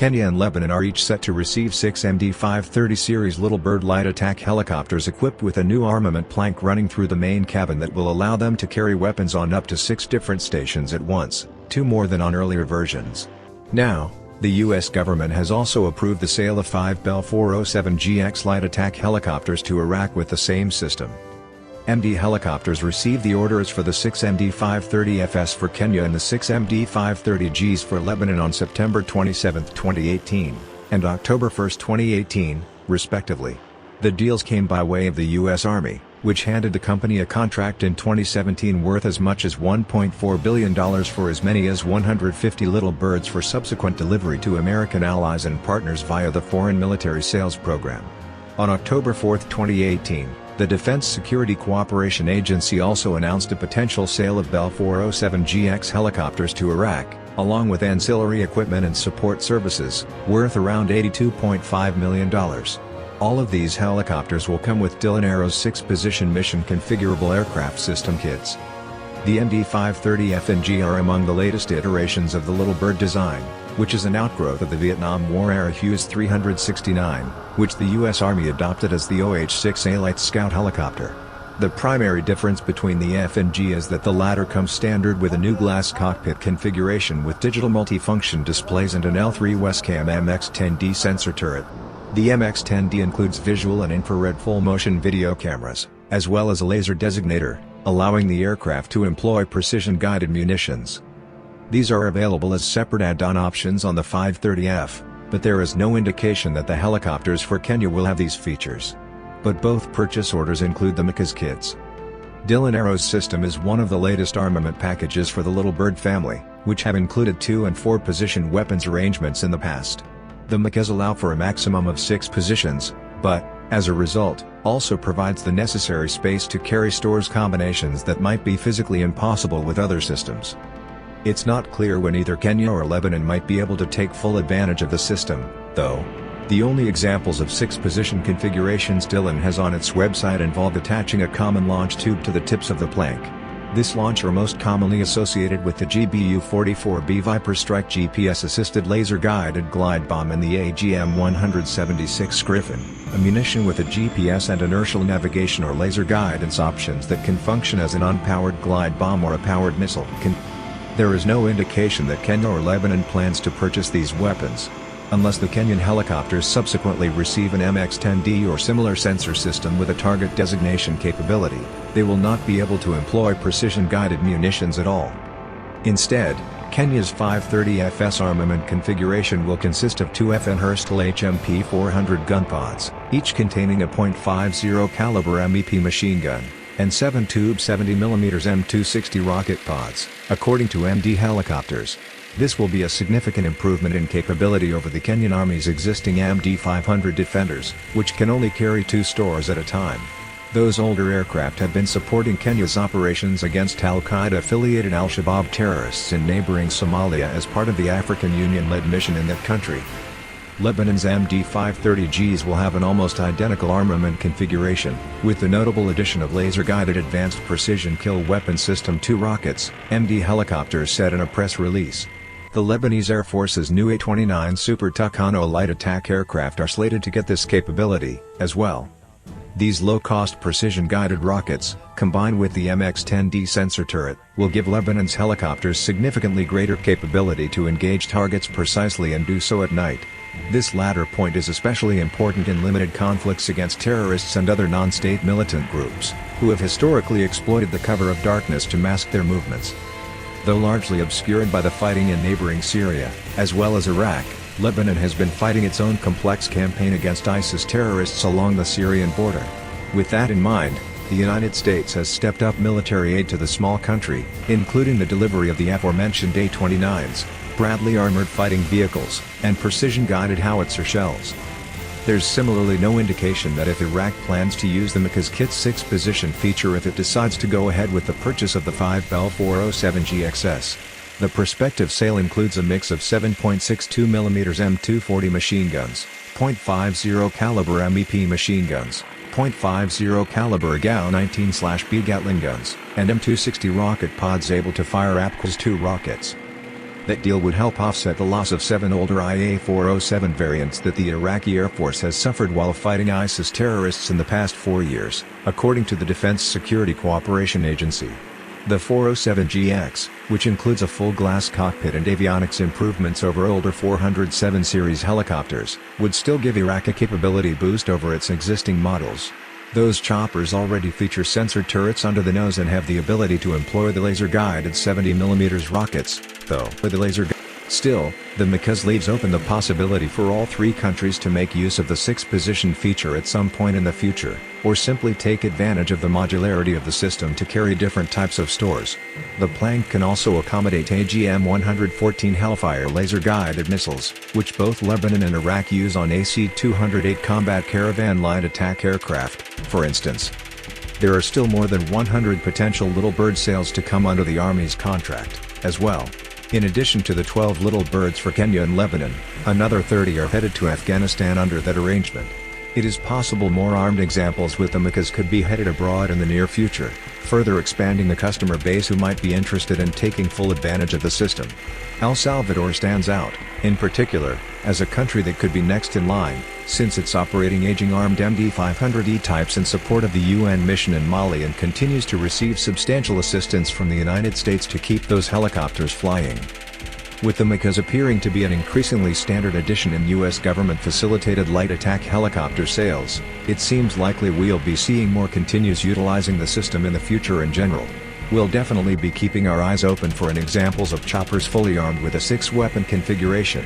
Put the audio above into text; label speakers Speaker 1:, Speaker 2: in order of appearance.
Speaker 1: Kenya and Lebanon are each set to receive 6 MD-530 series Little Bird light attack helicopters equipped with a new armament plank running through the main cabin that will allow them to carry weapons on up to 6 different stations at once, 2 more than on earlier versions. Now, the U.S. government has also approved the sale of 5 Bell 407GX light attack helicopters to Iraq with the same system. MD helicopters received the orders for the 6 MD-530FS for Kenya and the 6 MD-530Gs for Lebanon on September 27, 2018, and October 1, 2018, respectively. The deals came by way of the U.S. Army, which handed the company a contract in 2017 worth as much as $1.4 billion for as many as 150 Little Birds for subsequent delivery to American allies and partners via the Foreign Military Sales Program. On October 4, 2018, the Defense Security Cooperation Agency also announced a potential sale of Bell 407GX helicopters to Iraq, along with ancillary equipment and support services, worth around $82.5 million. All of these helicopters will come with Dylan Aero's 6-position mission configurable aircraft system kits. The MD-530F and G are among the latest iterations of the Little Bird design, which is an outgrowth of the Vietnam War-era Hughes 369, which the U.S. Army adopted as the OH-6A Light Scout helicopter. The primary difference between the F and G is that the latter comes standard with a new glass cockpit configuration with digital multifunction displays and an L3 Wescam MX-10D sensor turret. The MX-10D includes visual and infrared full-motion video cameras, as well as a laser designator, allowing the aircraft to employ precision-guided munitions. These are available as separate add-on options on the 530F, but there is no indication that the helicopters for Kenya will have these features. But both purchase orders include the MCAS kits. Dylan Aero's system is one of the latest armament packages for the Little Bird family, which have included 2- and 4-position weapons arrangements in the past. The MCAS allow for a maximum of 6 positions, but, as a result, also provides the necessary space to carry stores combinations that might be physically impossible with other systems. It's not clear when either Kenya or Lebanon might be able to take full advantage of the system, though. The only examples of 6-position configurations Dylan has on its website involve attaching a common launch tube to the tips of the plank. This launch are most commonly associated with the GBU-44B Viper Strike GPS-assisted laser-guided glide bomb and the AGM-176 Griffin, a munition with a GPS and inertial navigation or laser guidance options that can function as an unpowered glide bomb or a powered missile. There is no indication that Kenya or Lebanon plans to purchase these weapons. Unless the Kenyan helicopters subsequently receive an MX-10D or similar sensor system with a target designation capability, they will not be able to employ precision-guided munitions at all. Instead, Kenya's 530FS armament configuration will consist of 2 FN Herstal HMP-400 gun pods, each containing a .50 caliber MEP machine gun, and 7-tube 70mm M260 rocket pods, according to MD Helicopters. This will be a significant improvement in capability over the Kenyan Army's existing MD-500 Defenders, which can only carry 2 stores at a time. Those older aircraft have been supporting Kenya's operations against Al-Qaeda-affiliated Al-Shabaab terrorists in neighboring Somalia as part of the African Union-led mission in that country. Lebanon's MD-530Gs will have an almost identical armament configuration, with the notable addition of laser-guided Advanced Precision Kill Weapon System 2 rockets, MD Helicopters said in a press release. The Lebanese Air Force's new A-29 Super Tucano light attack aircraft are slated to get this capability, as well. These low-cost precision-guided rockets, combined with the MX-10D sensor turret, will give Lebanon's helicopters significantly greater capability to engage targets precisely and do so at night. This latter point is especially important in limited conflicts against terrorists and other non-state militant groups, who have historically exploited the cover of darkness to mask their movements. Though largely obscured by the fighting in neighboring Syria, as well as Iraq, Lebanon has been fighting its own complex campaign against ISIS terrorists along the Syrian border. With that in mind, the United States has stepped up military aid to the small country, including the delivery of the aforementioned A-29s, Bradley armored fighting vehicles, and precision-guided howitzer shells. There's similarly no indication that if Iraq plans to use the MCAS kit's 6-position feature if it decides to go ahead with the purchase of the 5 Bell 407GXS. The prospective sale includes a mix of 7.62mm M240 machine guns, .50 caliber MEP machine guns, .50 caliber GAU-19/B Gatling guns, and M260 rocket pods able to fire APCLS-2 rockets. That deal would help offset the loss of 7 older IA-407 variants that the Iraqi Air Force has suffered while fighting ISIS terrorists in the past 4 years, according to the Defense Security Cooperation Agency. The 407GX, which includes a full-glass cockpit and avionics improvements over older 407 series helicopters, would still give Iraq a capability boost over its existing models. Those choppers already feature sensor turrets under the nose and have the ability to employ the laser-guided 70mm rockets, though Still, the MCAS leaves open the possibility for all three countries to make use of the 6-position feature at some point in the future, or simply take advantage of the modularity of the system to carry different types of stores. The Plank can also accommodate AGM-114 Hellfire laser-guided missiles, which both Lebanon and Iraq use on AC-208 combat caravan light attack aircraft, for instance. There are still more than 100 potential Little Bird sales to come under the Army's contract, as well. In addition to the 12 Little Birds for Kenya and Lebanon, another 30 are headed to Afghanistan under that arrangement. It is possible more armed examples with the MCAS could be headed abroad in the near future, further expanding the customer base who might be interested in taking full advantage of the system. El Salvador stands out, in particular, as a country that could be next in line, since it's operating aging armed MD-500E types in support of the UN mission in Mali and continues to receive substantial assistance from the United States to keep those helicopters flying. With the MCAS appearing to be an increasingly standard addition in U.S. government-facilitated light attack helicopter sales, it seems likely we'll be seeing more continues utilizing the system in the future in general. We'll definitely be keeping our eyes open for examples of choppers fully armed with a 6-weapon configuration.